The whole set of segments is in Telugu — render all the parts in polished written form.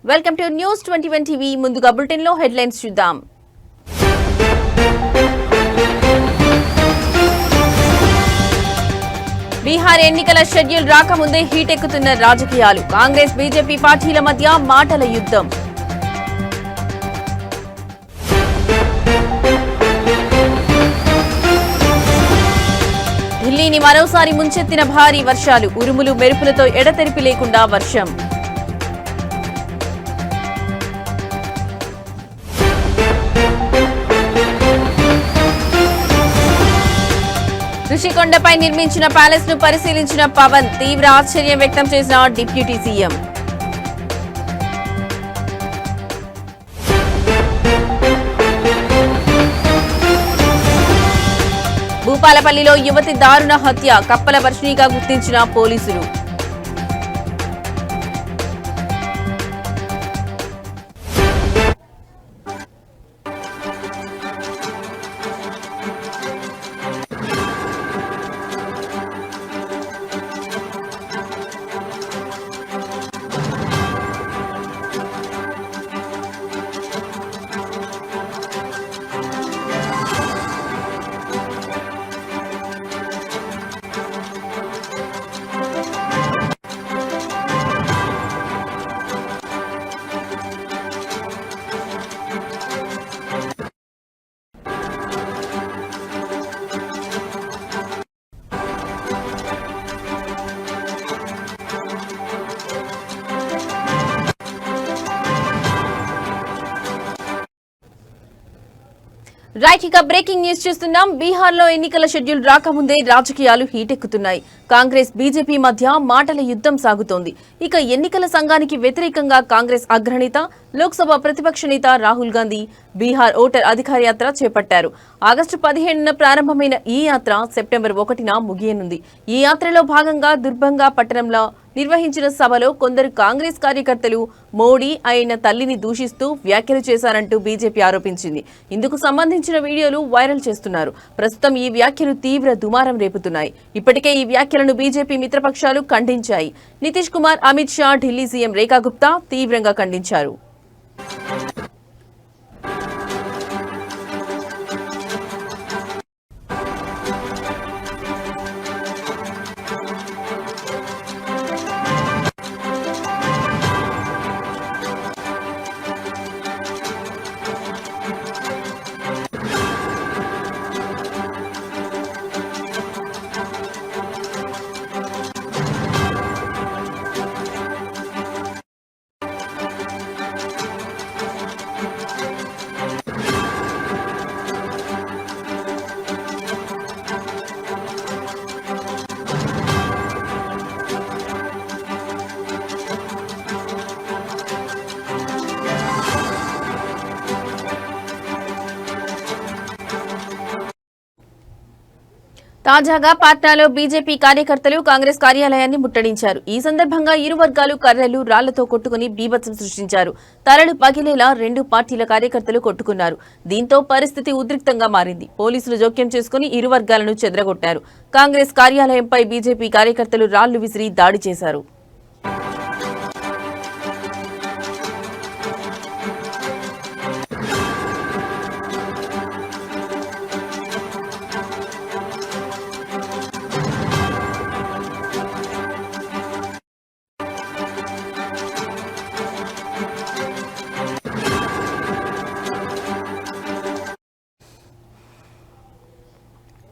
Welcome to news 21 TV. ముందుగా బులెటిన్ లో హెడ్లైన్స్ చూద్దాం. బీహార్ ఎన్నికల షెడ్యూల్ రాకముందే హీట్ ఎక్కుతున్న రాజకీయాలు. కాంగ్రెస్ బీజేపీ పార్టీల మధ్య మాటల యుద్ధం. ఢిల్లీని మరోసారి ముంచెత్తిన భారీ వర్షాలు. ఉరుములు మెరుపులతో ఎడతెరిపి లేకుండా వర్షం. రుషికొండపై నిర్మించిన ప్యాలెస్ ను పరిశీలించిన పవన్. తీవ్ర ఆశ్చర్యం వ్యక్తం చేసిన డిప్యూటీ సీఎం. భూపాలపల్లిలో యువతి దారుణ హత్య. కప్పల వర్షిణిగా గుర్తించిన పోలీసులు. రైట్, ఇక బ్రేకింగ్ న్యూస్ చూస్తున్నాం. బీహార్ లో ఎన్నికల షెడ్యూల్ రాకముందే రాజకీయాలు హీటెక్కుతున్నాయి. కాంగ్రెస్ బీజేపీ మధ్య మాటల యుద్ధం సాగుతోంది. ఇక ఎన్నికల సంఘానికి వ్యతిరేకంగా కాంగ్రెస్ అగ్రనేత, లోక్సభ ప్రతిపక్ష నేత రాహుల్ గాంధీ బీహార్ ఓటర్ అధికార యాత్ర చేపట్టారు. ఆగస్టు 17న ప్రారంభమైన ఈ యాత్ర సెప్టెంబర్ 1న ముగియనుంది. ఈ యాత్రలో భాగంగా దుర్బంగా పట్టణంలో నిర్వహించిన సభలో కొందరు కాంగ్రెస్ కార్యకర్తలు మోడీ ఆయన తల్లిని దూషిస్తూ వ్యాఖ్యలు చేశారంటూ బీజేపీ ఆరోపించింది. ఇందుకు సంబంధించిన వీడియోలు వైరల్ చేస్తున్నారు. ప్రస్తుతం ఈ వ్యాఖ్యలు తీవ్ర దుమారం రేపుతున్నాయి. ఇప్పటికే ఈ వ్యాఖ్యలను బీజేపీ మిత్రపక్షాలు ఖండించాయి. నితీష్ కుమార్, అమిత్ షా, ఢిల్లీ సీఎం రేఖా గుప్తా తీవ్రంగా ఖండించారు. తాజాగా పాట్నాలో బీజేపీ కార్యకర్తలు కాంగ్రెస్ కార్యాలయాన్ని ముట్టడించారు. ఈ సందర్భంగా ఇరు వర్గాలు కర్రలు, రాళ్లతో కొట్టుకుని బీభత్సం సృష్టించారు. తలలు పగిలేలా రెండు పార్టీల కార్యకర్తలు కొట్టుకున్నారు. దీంతో పరిస్థితి ఉద్రిక్తంగా మారింది. పోలీసులు జోక్యం చేసుకుని ఇరు వర్గాలను చెదరగొట్టారు. కాంగ్రెస్ కార్యాలయంపై బీజేపీ కార్యకర్తలు రాళ్లు విసిరి దాడి చేశారు.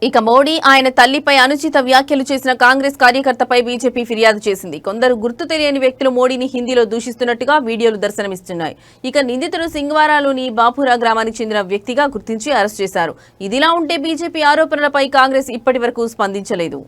ఇక మోడీ ఆయన తల్లిపై అనుచిత వ్యాఖ్యలు చేసిన కాంగ్రెస్ కార్యకర్తపై బీజేపీ ఫిర్యాదు చేసింది. కొందరు గుర్తు తెలియని వ్యక్తులు మోడీని హిందీలో దూషిస్తున్నట్టుగా వీడియోలు దర్శనమిస్తున్నాయి. ఇక నిందితుడు సింగ్వారాలోని బాపురా గ్రామానికి చెందిన వ్యక్తిగా గుర్తించి అరెస్ట్ చేశారు. ఇదిలా ఉంటే బీజేపీ ఆరోపణలపై కాంగ్రెస్ ఇప్పటివరకు స్పందించలేదు.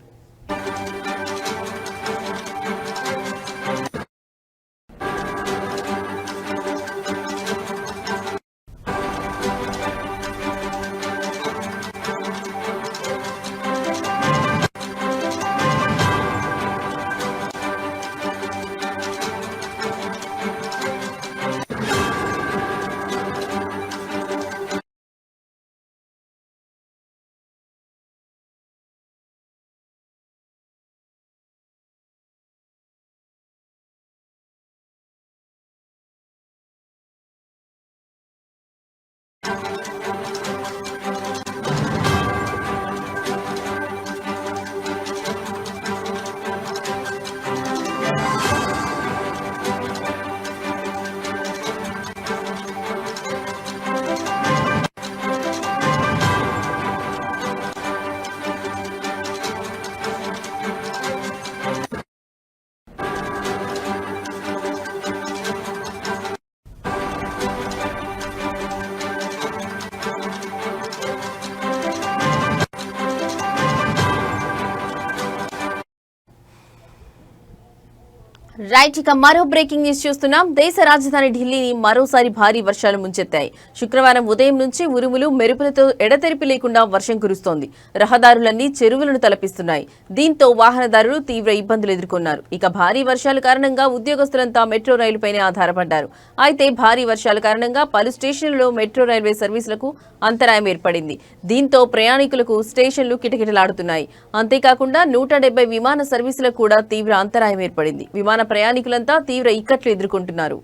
రైట్, ఇక మరో బ్రేకింగ్ న్యూస్ చూస్తున్నాం. దేశ రాజధాని ఢిల్లీని మరోసారి భారీ వర్షాలు ముంచెత్తాయి. శుక్రవారం ఉదయం నుంచి ఉరుములు మెరుపులతో ఎడతెరిపి లేకుండా వర్షం కురుస్తోంది. రహదారులన్నీ చెరువులను తలపిస్తున్నాయి. దీంతో వాహనదారులు తీవ్ర ఇబ్బందులు ఎదుర్కొన్నారు. ఇక భారీ వర్షాల కారణంగా ఉద్యోగస్తులంతా మెట్రో రైలుపైనే ఆధారపడ్డారు. అయితే భారీ వర్షాల కారణంగా పలు స్టేషన్లలో మెట్రో రైల్వే సర్వీసులకు అంతరాయం ఏర్పడింది. దీంతో ప్రయాణికులకు స్టేషన్లు కిటకిటలాడుతున్నాయి. అంతేకాకుండా 170 విమాన సర్వీసులకు కూడా తీవ్ర అంతరాయం ఏర్పడింది. విమాన ప్రయాణికులంతా తీవ్ర ఇక్కట్లు ఎదుర్కొంటున్నారు.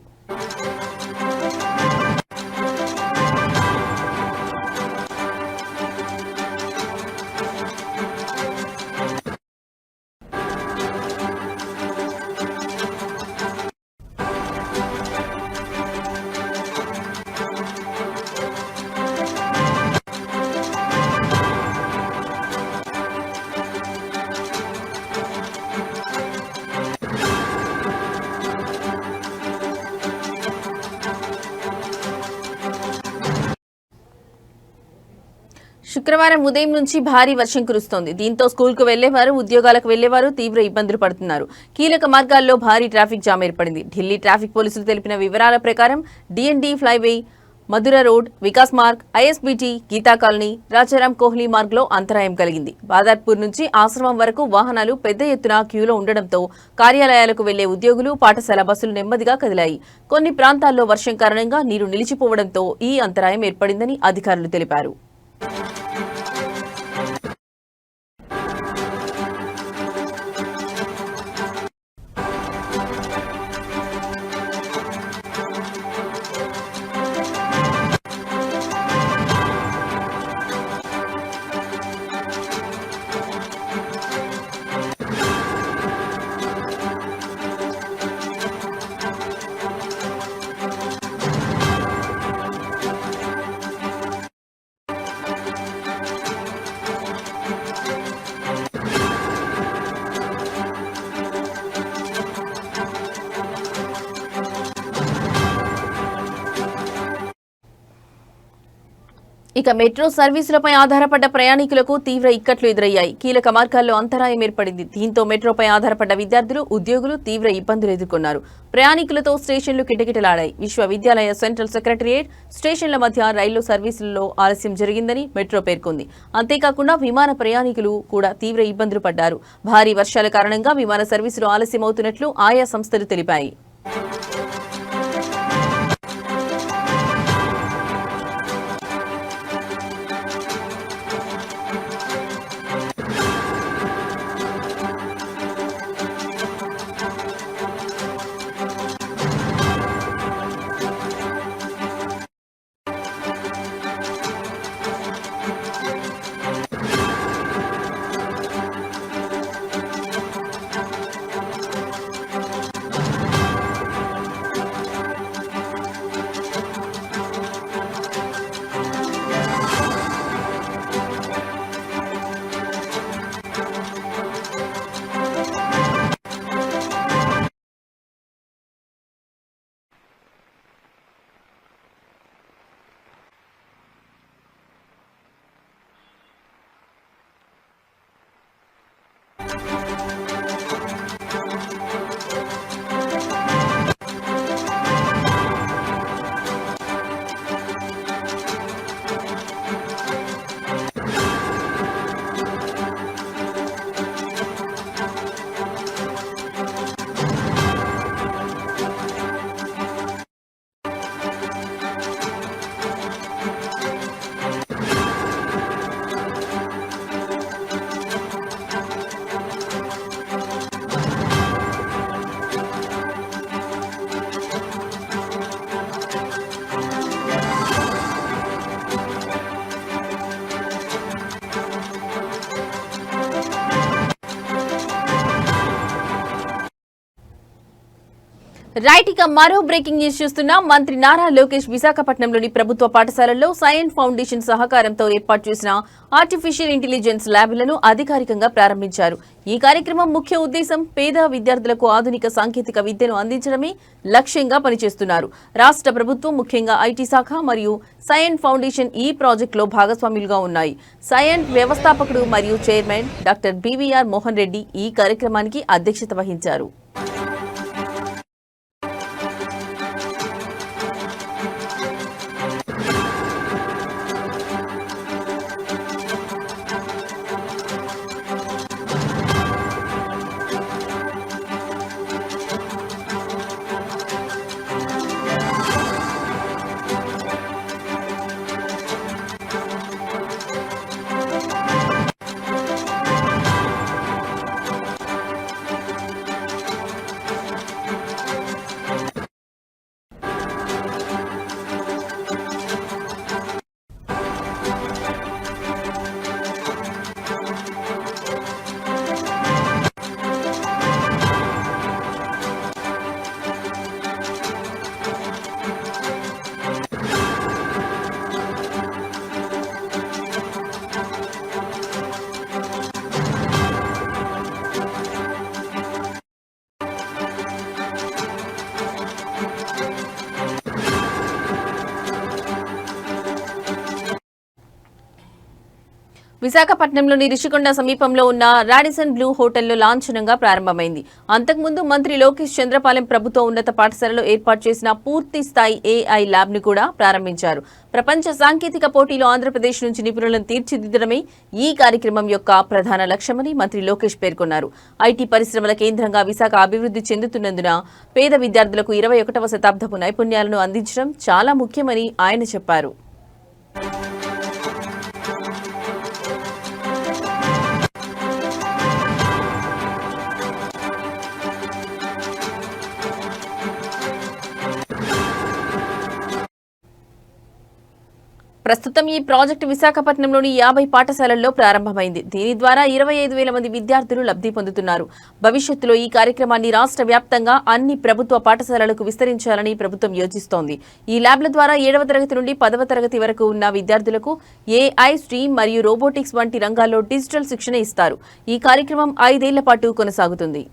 శుక్రవారం ఉదయం నుంచి భారీ వర్షం కురుస్తోంది. దీంతో స్కూల్కు వెళ్లేవారు, ఉద్యోగాలకు వెళ్లేవారు తీవ్ర ఇబ్బందులు పడుతున్నారు. కీలక మార్గాల్లో భారీ ట్రాఫిక్ జామ్ ఏర్పడింది. ఢిల్లీ ట్రాఫిక్ పోలీసులు తెలిపిన వివరాల ప్రకారం డిఎన్డి ఫ్లైవే, మధుర రోడ్, వికాస్ మార్గ్, ఐఎస్బీటీ, గీతా కాలనీ, రాజారాం కోహ్లీ మార్గ్లో అంతరాయం కలిగింది. బాదార్పూర్ నుంచి ఆశ్రమం వరకు వాహనాలు పెద్ద ఎత్తున క్యూలో ఉండడంతో కార్యాలయాలకు వెళ్లే ఉద్యోగులు, పాఠశాల బస్సులు నెమ్మదిగా కదిలాయి. కొన్ని ప్రాంతాల్లో వర్షం కారణంగా నీరు నిలిచిపోవడంతో ఈ అంతరాయం ఏర్పడిందని అధికారులు తెలిపారు. ఇక మెట్రో సర్వీసులపై ఆధారపడ్డ ప్రయాణికులకు తీవ్ర ఇక్కట్లు ఎదురయ్యాయి. కీలక మార్గాల్లో అంతరాయం ఏర్పడింది. దీంతో మెట్రోపై ఆధారపడ్డ విద్యార్థులు, ఉద్యోగులు తీవ్ర ఇబ్బందులు ఎదుర్కొన్నారు. ప్రయాణికులతో స్టేషన్లు కిటకిటలాడాయి. విశ్వవిద్యాలయ సెంట్రల్ సెక్రటరియేట్ స్టేషన్ల మధ్య రైలు సర్వీసులలో ఆలస్యం జరిగిందని మెట్రో పేర్కొంది. అంతేకాకుండా విమాన ప్రయాణికులు కూడా తీవ్ర ఇబ్బందులు పడ్డారు. భారీ వర్షాల కారణంగా విమాన సర్వీసులు ఆలస్యమవుతున్నట్లు ఆయా సంస్థలు తెలిపాయి. రైట్, ఇక మరో బ్రేకింగ్ న్యూస్ చూస్తున్నాం. మంత్రి నారా లోకేష్ విశాఖపట్నంలోని ప్రభుత్వ పాఠశాలల్లో సైన్స్ ఫౌండేషన్ సహకారంతో ఏర్పాటు చేసిన ఆర్టిఫిషియల్ ఇంటెలిజెన్స్ ల్యాబ్లను అధికారికంగా ప్రారంభించారు. ఈ కార్యక్రమం ముఖ్య ఉద్దేశం పేద విద్యార్థులకు ఆధునిక సాంకేతిక విద్యను అందించడమే లక్ష్యంగా పనిచేస్తున్నారు. రాష్ట్ర ప్రభుత్వం ముఖ్యంగా ఐటీ శాఖ మరియు సైన్స్ ఫౌండేషన్ ఈ ప్రాజెక్టులో భాగస్వాములుగా ఉన్నాయి. సైన్స్ వ్యవస్థాపకుడు మరియు chairman doctor BVR Mohan Reddy ఈ కార్యక్రమానికి అధ్యక్షత వహించారు. విశాఖపట్నంలోని రిషికొండ సమీపంలో ఉన్న రాడిసన్ బ్లూ హోటల్లో లాంఛనంగా ప్రారంభమైంది. అంతకుముందు మంత్రి లోకేష్ చంద్రపాలెం ప్రభుత్వ ఉన్నత పాఠశాలలో ఏర్పాటు చేసిన పూర్తి స్థాయి ఏఐ ల్యాబ్ ను కూడా ప్రారంభించారు. ప్రపంచ సాంకేతిక పోటీలో ఆంధ్రప్రదేశ్ నుంచి నిపుణులను తీర్చిదిద్దడమే ఈ కార్యక్రమం యొక్క ప్రధాన లక్ష్యమని మంత్రి లోకేష్ పేర్కొన్నారు. ఐటీ పరిశ్రమల కేంద్రంగా విశాఖ అభివృద్ధి చెందుతున్నందున పేద విద్యార్థులకు 21వ శతాబ్దపు నైపుణ్యాలను అందించడం చాలా ముఖ్యమని ఆయన చెప్పారు. ప్రస్తుతం ఈ ప్రాజెక్టు విశాఖపట్నంలోని 50 పాఠశాలల్లో ప్రారంభమైంది. దీని ద్వారా 25,000 మంది విద్యార్థులు లబ్ధి పొందుతున్నారు. భవిష్యత్తులో ఈ కార్యక్రమాన్ని రాష్ట్ర వ్యాప్తంగా అన్ని ప్రభుత్వ పాఠశాలలకు విస్తరించాలని ప్రభుత్వం యోచిస్తోంది. ఈ ల్యాబ్ల ద్వారా 7వ తరగతి నుండి 10వ తరగతి వరకు ఉన్న విద్యార్థులకు ఏఐ, స్ట్రీమ్ మరియు రోబోటిక్స్ వంటి రంగాల్లో డిజిటల్ శిక్షణ ఇస్తారు. ఈ కార్యక్రమం 5 ఏళ్ల పాటు కొనసాగుతుంది.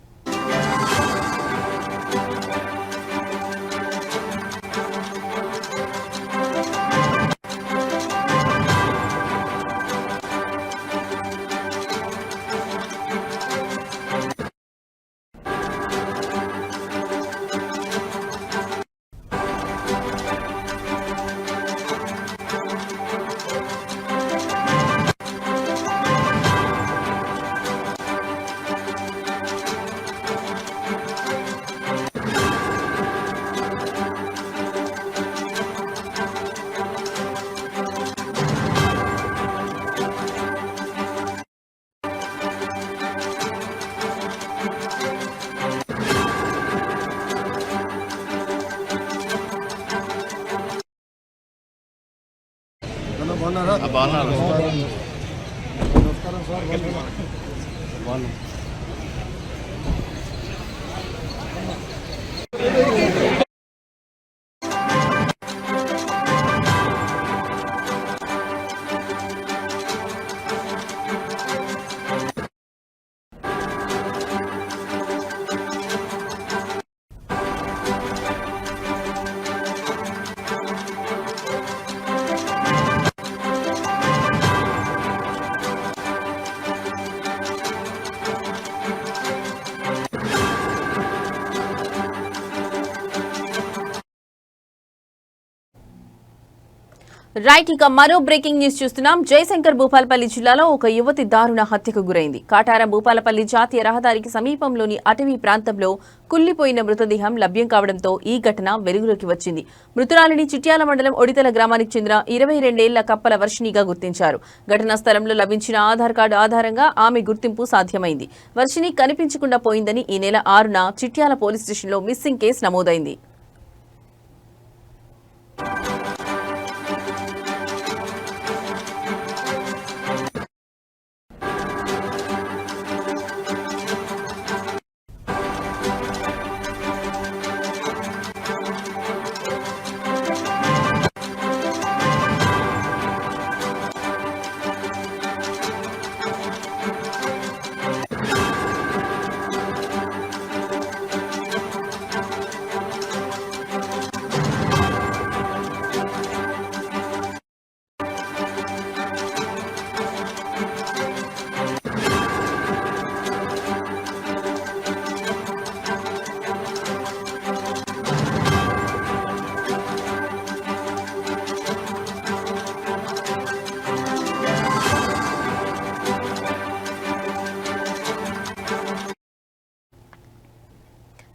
రైట్, ఇక మరో బ్రేకింగ్ న్యూస్ చూస్తున్నాం. జయశంకర్ భూపాలపల్లి జిల్లాలో ఒక యువతి దారుణ హత్యకు గురైంది. కాటారం భూపాలపల్లి జాతీయ రహదారికి సమీపంలోని అటవీ ప్రాంతంలో కుళ్లిపోయిన మృతదేహం లభ్యం కావడంతో ఈ ఘటన వెలుగులోకి వచ్చింది. మృతురాలిని చిట్యాల మండలం ఒడితల గ్రామానికి చెందిన 22 ఏళ్ల కప్పల వర్షిణిగా గుర్తించారు. ఘటనా స్థలంలో లభించిన ఆధార్ కార్డు ఆధారంగా ఆమె గుర్తింపు సాధ్యమైంది. వర్షిణి కనిపించకుండా పోయిందని ఈ నెల 6న చిట్యాల పోలీస్ స్టేషన్లో మిస్సింగ్ కేసు నమోదైంది.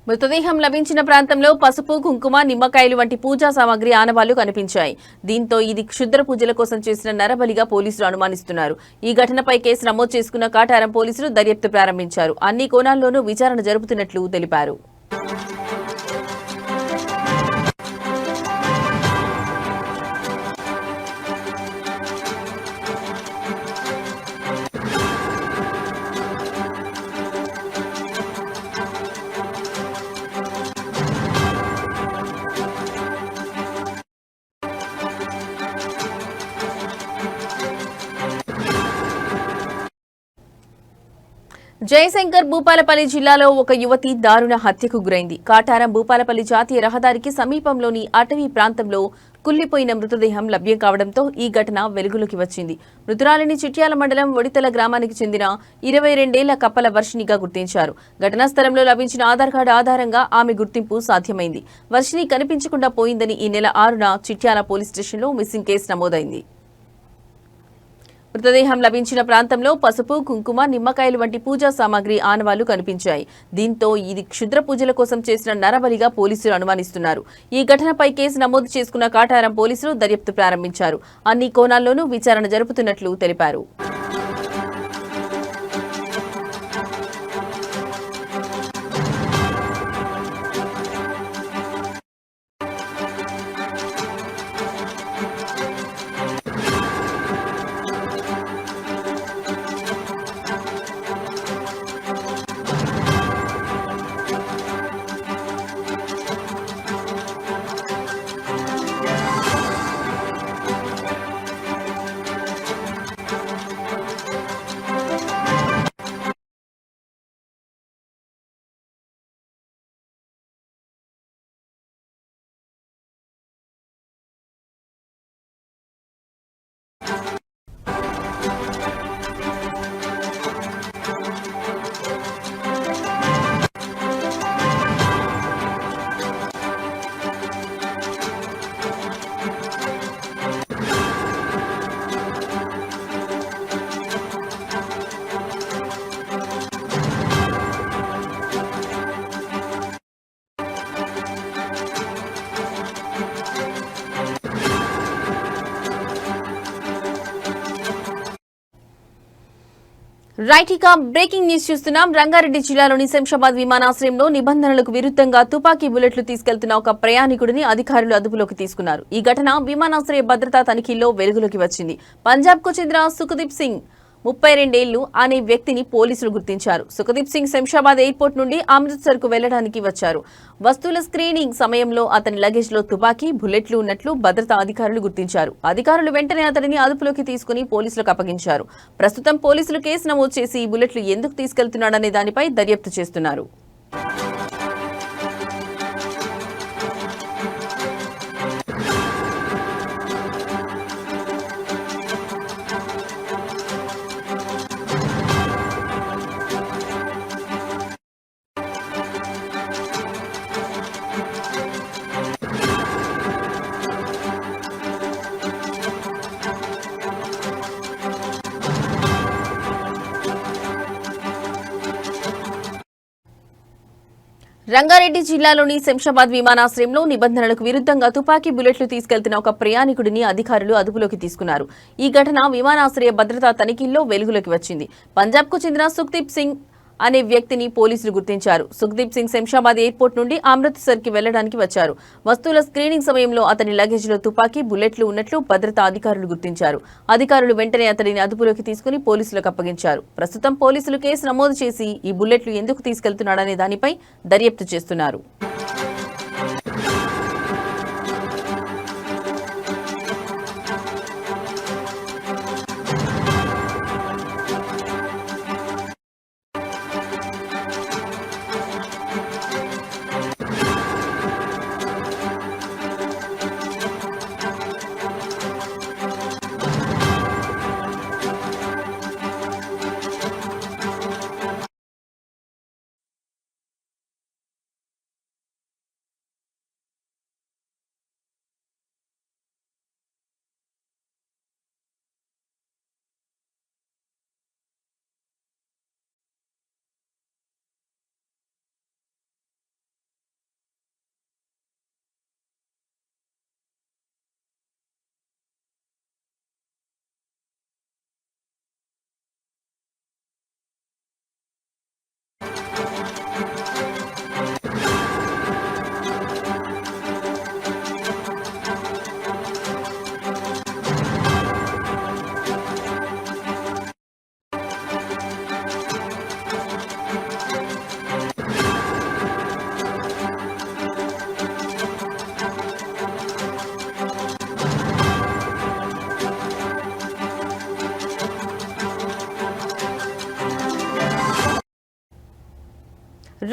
మృతదేహం లభించిన ప్రాంతంలో పసుపు, కుంకుమ, నిమ్మకాయలు వంటి పూజా సామాగ్రి ఆనవాళ్లు కనిపించాయి. దీంతో ఇది క్షుద్ర పూజల కోసం చేసిన నరబలిగా పోలీసులు అనుమానిస్తున్నారు. ఈ ఘటనపై కేసు నమోదు చేసుకున్న కాటారం పోలీసులు దర్యాప్తు ప్రారంభించారు. అన్ని కోణాల్లోనూ విచారణ జరుపుతున్నట్లు తెలిపారు. జయశంకర్ భూపాలపల్లి జిల్లాలో ఒక యువతి దారుణ హత్యకు గురైంది. కాటారం భూపాలపల్లి జాతీయ రహదారికి సమీపంలోని అటవీ ప్రాంతంలో కుళ్లిపోయిన మృతదేహం లభ్యం కావడంతో ఈ ఘటన వెలుగులోకి వచ్చింది. మృతురాలిని చిట్యాల మండలం ఒడితల గ్రామానికి చెందిన 22 కప్పల వర్షినిగా గుర్తించారు. ఘటనా స్థలంలో లభించిన ఆధార్ కార్డు ఆధారంగా ఆమె గుర్తింపు సాధ్యమైంది. వర్షిని కనిపించకుండా పోయిందని ఈ నెల 6న చిట్యాల పోలీస్ స్టేషన్లో మిస్సింగ్ కేసు నమోదైంది. మృతదేహం లభించిన ప్రాంతంలో పసుపు, కుంకుమ, నిమ్మకాయలు వంటి పూజా సామాగ్రి ఆనవాళ్లు కనిపించాయి. దీంతో ఇది క్షుద్ర పూజల కోసం చేసిన నరబలిగా పోలీసులు అనుమానిస్తున్నారు. ఈ ఘటనపై కేసు నమోదు చేసుకున్న కాటారం పోలీసులు దర్యాప్తు ప్రారంభించారు. అన్ని కోణాల్లోనూ విచారణ జరుపుతున్నట్లు తెలిపారు. రైట్, ఇక బ్రేకింగ్ న్యూస్ చూస్తున్నాం. రంగారెడ్డి జిల్లాలోని శంషాబాద్ విమానాశ్రయంలో నిబంధనలకు విరుద్ధంగా తుపాకీ బుల్లెట్లు తీసుకెళ్తున్న ఒక ప్రయాణికుడిని అధికారులు అదుపులోకి తీసుకున్నారు. ఈ ఘటన విమానాశ్రయ భద్రతా తనిఖీల్లో వెలుగులోకి వచ్చింది. పంజాబ్ కు చెందిన సుఖదీప్ సింగ్ 32 అనే వ్యక్తిని పోలీసులు గుర్తించారు. సుఖదీప్ సింగ్ శంషాబాద్ ఎయిర్పోర్ట్ నుండి అమృత్సర్ కు వెళ్లడానికి వచ్చారు. వస్తువుల స్క్రీనింగ్ సమయంలో అతని లగేజ్ లో తుపాకీ, బుల్లెట్లు ఉన్నట్లు భద్రతా అధికారులు గుర్తించారు. అధికారులు వెంటనే అతడిని అదుపులోకి తీసుకుని పోలీసులకు అప్పగించారు. ప్రస్తుతం పోలీసులు కేసు నమోదు చేసి ఈ బుల్లెట్లు ఎందుకు తీసుకెళ్తున్నాడనే దానిపై దర్యాప్తు చేస్తున్నారు. రంగారెడ్డి జిల్లాలోని శంషాబాద్ విమానాశ్రయంలో నిబంధనలకు విరుద్ధంగా తుపాకీ బుల్లెట్లు తీసుకెళ్తున్న ఒక ప్రయాణికుడిని అధికారులు అదుపులోకి తీసుకున్నారు. ఈ ఘటన విమానాశ్రయ భద్రతా తనిఖీల్లో వెలుగులోకి వచ్చింది. పంజాబ్ కు చెందిన సుఖ్దీప్ సింగ్ అనే వ్యక్తిని పోలీసులు గుర్తించారు. సుఖ్దీప్ సింగ్ శంషాబాద్ ఎయిర్పోర్ట్ నుండి అమృత్సర్ కి వెళ్లడానికి వచ్చారు. వస్తువుల స్క్రీనింగ్ సమయంలో అతని లగేజ్ లో తుపాకీ, బుల్లెట్లు ఉన్నట్లు భద్రతా అధికారులు గుర్తించారు. అధికారులు వెంటనే అతడిని అదుపులోకి తీసుకుని పోలీసులకు అప్పగించారు. ప్రస్తుతం పోలీసులు కేసు నమోదు చేసి ఈ బుల్లెట్లు ఎందుకు తీసుకెళ్తున్నాడనే దానిపై దర్యాప్తు చేస్తున్నారు.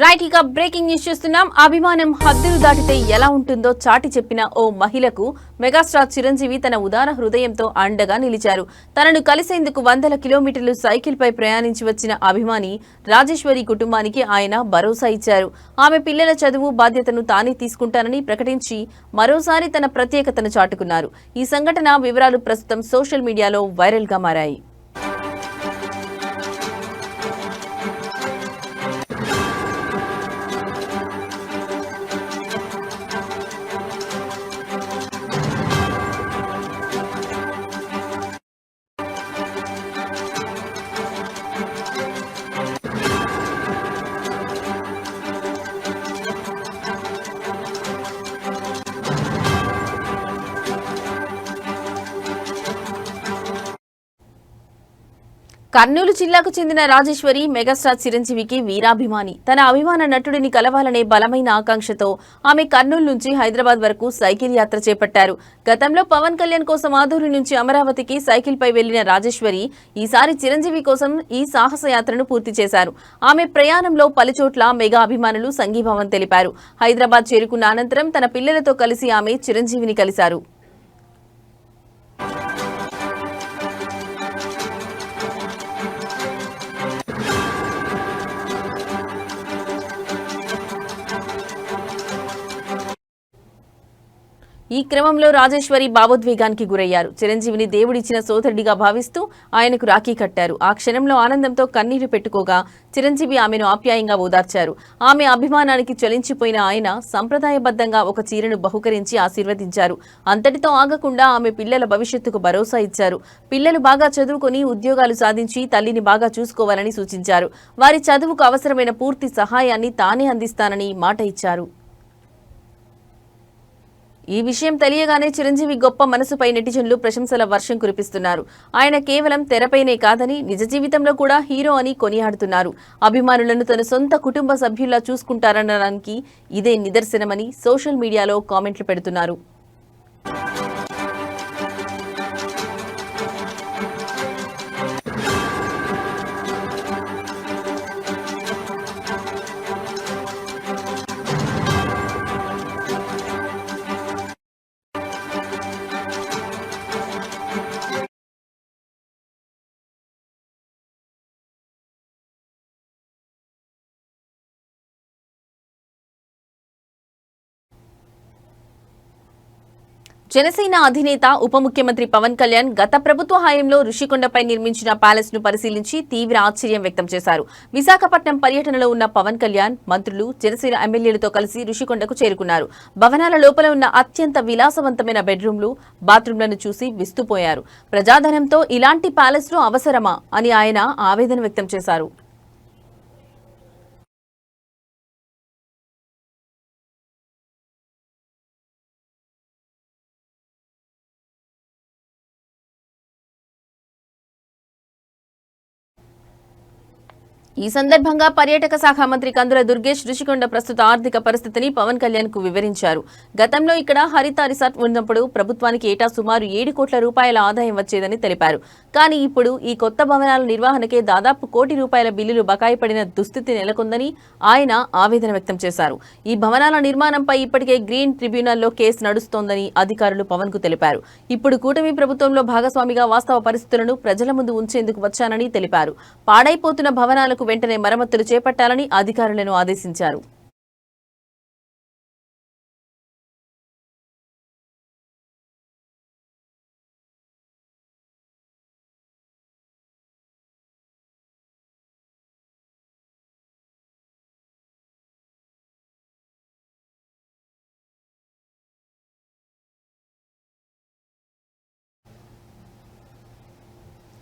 రైట్, ఇక బ్రేకింగ్ న్యూస్ చూస్తున్నాం. అభిమానం హద్దులు దాటితే ఎలా ఉంటుందో చాటి చెప్పిన ఓ మహిళకు మెగాస్టార్ చిరంజీవి తన ఉదార హృదయంతో అండగా నిలిచారు. తనను కలిసేందుకు వందల కిలోమీటర్లు సైకిల్ పై ప్రయాణించి వచ్చిన అభిమాని రాజేశ్వరి కుటుంబానికి ఆయన భరోసా ఇచ్చారు. ఆమె పిల్లల చదువు బాధ్యతను తానే తీసుకుంటానని ప్రకటించి మరోసారి తన ప్రత్యేకతను చాటుకున్నారు. ఈ సంఘటన వివరాలు ప్రస్తుతం సోషల్ మీడియాలో వైరల్ గా మారాయి. కర్నూలు జిల్లాకు చెందిన రాజేశ్వరి మెగాస్టార్ చిరంజీవికి వీరాభిమాని. తన అభిమాన నటుడిని కలవాలనే బలమైన ఆకాంక్షతో ఆమె కర్నూలు నుంచి హైదరాబాద్ వరకు సైకిల్ యాత్ర చేపట్టారు. గతంలో పవన్ కళ్యాణ్ కోసం ఆదూరు నుంచి అమరావతికి సైకిల్ పై వెళ్లిన రాజేశ్వరి ఈసారి చిరంజీవి కోసం ఈ సాహస యాత్రను పూర్తి చేశారు. ఆమె ప్రయాణంలో పలుచోట్ల మెగా అభిమానులు సంఘీభావం తెలిపారు. హైదరాబాద్ చేరుకున్న అనంతరం తన పిల్లలతో కలిసి ఆమె చిరంజీవిని కలిశారు. ఈ క్రమంలో రాజేశ్వరి భావోద్వేగానికి గురయ్యారు. చిరంజీవిని దేవుడిచ్చిన సోదరుడిగా భావిస్తూ ఆయనకు రాఖీ కట్టారు. ఆ క్షణంలో ఆనందంతో కన్నీరు పెట్టుకోగా చిరంజీవి ఆమెను ఆప్యాయంగా ఓదార్చారు. ఆమె అభిమానానికి చలించిపోయిన ఆయన సంప్రదాయబద్ధంగా ఒక చీరను బహుకరించి ఆశీర్వదించారు. అంతటితో ఆగకుండా ఆమె పిల్లల భవిష్యత్తుకు భరోసా ఇచ్చారు. పిల్లలు బాగా చదువుకొని ఉద్యోగాలు సాధించి తల్లిని బాగా చూసుకోవాలని సూచించారు. వారి చదువుకు అవసరమైన పూర్తి సహాయాన్ని తానే అందిస్తానని మాట ఇచ్చారు. ఈ విషయం తెలియగానే చిరంజీవి గొప్ప మనసుపై నెటిజన్లు ప్రశంసల వర్షం కురిపిస్తున్నారు. ఆయన కేవలం తెరపైనే కాదని నిజ జీవితంలో కూడా హీరో అని కొనియాడుతున్నారు. అభిమానులను తన సొంత కుటుంబ సభ్యుల్లా చూసుకుంటారనడానికి ఇదే నిదర్శనమని సోషల్ మీడియాలో కామెంట్లు పెడుతున్నారు. జనసేన అధినేత ఉప ముఖ్యమంత్రి పవన్ కళ్యాణ్ గత ప్రభుత్వ హయాంలో ఋషికొండపై నిర్మించిన ప్యాలెస్ ను పరిశీలించి తీవ్ర ఆశ్చర్యం వ్యక్తం చేశారు. విశాఖపట్నం పర్యటనలో ఉన్న పవన్ కళ్యాణ్ మంత్రులు, జనసేన ఎమ్మెల్యేలతో కలిసి ఋషికొండకు చేరుకున్నారు. భవనాల లోపల ఉన్న అత్యంత విలాసవంతమైన బెడ్రూమ్లు, బాత్రూంలను చూసి విస్తుపోయారు. ప్రజాధనంతో ఇలాంటి ప్యాలెస్ లు అవసరమా అని ఆయన ఆవేదన వ్యక్తం చేశారు. ఈ సందర్భంగా పర్యాటక శాఖ మంత్రి కందుల దుర్గేష్ ఋషికొండ ప్రస్తుత ఆర్థిక పరిస్థితిని పవన్ కళ్యాణ్ కు వివరించారు. గతంలో ఇక్కడ హరిత రిసార్ట్ ఉన్నప్పుడు ప్రభుత్వానికి ఏటా సుమారు 7 కోట్ల రూపాయల ఆదాయం వచ్చేదని తెలిపారు. కానీ ఇప్పుడు ఈ కొత్త భవనాల నిర్వహణకే దాదాపు ₹1 కోటి బిల్లులు బకాయి పడిన దుస్థితి నెలకొందని ఆయన ఆవేదన వ్యక్తం చేశారు. ఈ భవనాల నిర్మాణంపై ఇప్పటికే గ్రీన్ ట్రిబ్యునల్లో కేసు నడుస్తోందని అధికారులు పవన్ కు తెలిపారు. ఇప్పుడు కూటమి ప్రభుత్వంలో భాగస్వామిగా వాస్తవ పరిస్థితులను ప్రజల ముందు ఉంచేందుకు వచ్చానని తెలిపారు. పాడైపోతున్న భవనాలకు వెంటనే మరమ్మతులు చేపట్టాలని అధికారులను ఆదేశించారు.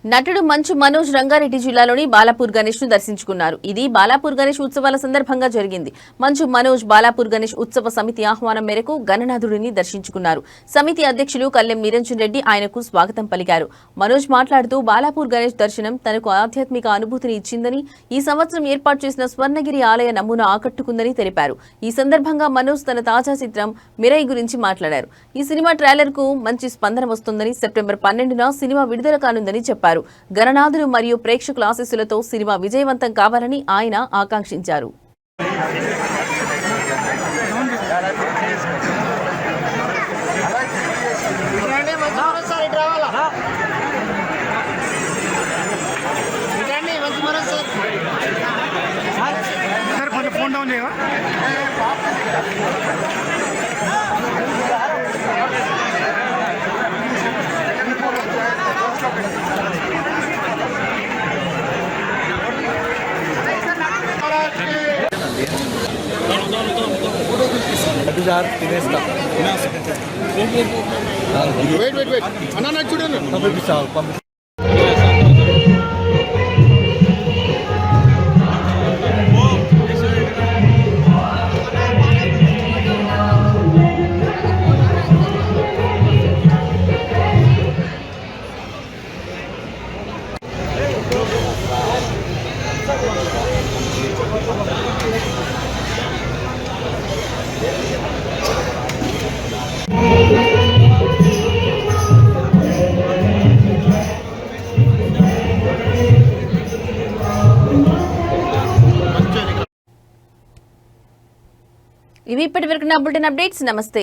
నటుడు మంచు మనోజ్ రంగారెడ్డి జిల్లాలోని బాలాపూర్ గణేష్ ను దర్శించుకున్నారు. ఇది బాలాపూర్ గణేష్ ఉత్సవాల సందర్భంగా జరిగింది. మంచు మనోజ్ బాలాపూర్ గణేష్ ఉత్సవ సమితి ఆహ్వానం మేరకు గణనాథుడిని దర్శించుకున్నారు. సమితి అధ్యక్షులు కల్లెం నిరంజన్ రెడ్డి ఆయనకు స్వాగతం పలికారు. మనోజ్ మాట్లాడుతూ బాలాపూర్ గణేష్ దర్శనం తనకు ఆధ్యాత్మిక అనుభూతిని ఇచ్చిందని, ఈ సంవత్సరం ఏర్పాటు చేసిన స్వర్ణగిరి ఆలయ నమూనా ఆకట్టుకుందని తెలిపారు. ఈ సందర్భంగా మనోజ్ తన తాజా చిత్రం మిరై గురించి మాట్లాడారు. ఈ సినిమా ట్రైలర్ కు మంచి స్పందన వస్తుందని, సెప్టెంబర్ 12న సినిమా విడుదల కానుందని చెప్పారు. గణనాథులు మరియు ప్రేక్షకుల ఆశీస్సులతో సినిమా విజయవంతం కావాలని ఆయన ఆకాంక్షించారు. సార్ కొంచెం ఫోన్ డౌన్ చేయవా? వెయిట్ అన్న చూడండి ఇవి ఇప్పటి వరకు నా బులెటిన్ అప్డేట్స్. నమస్తే.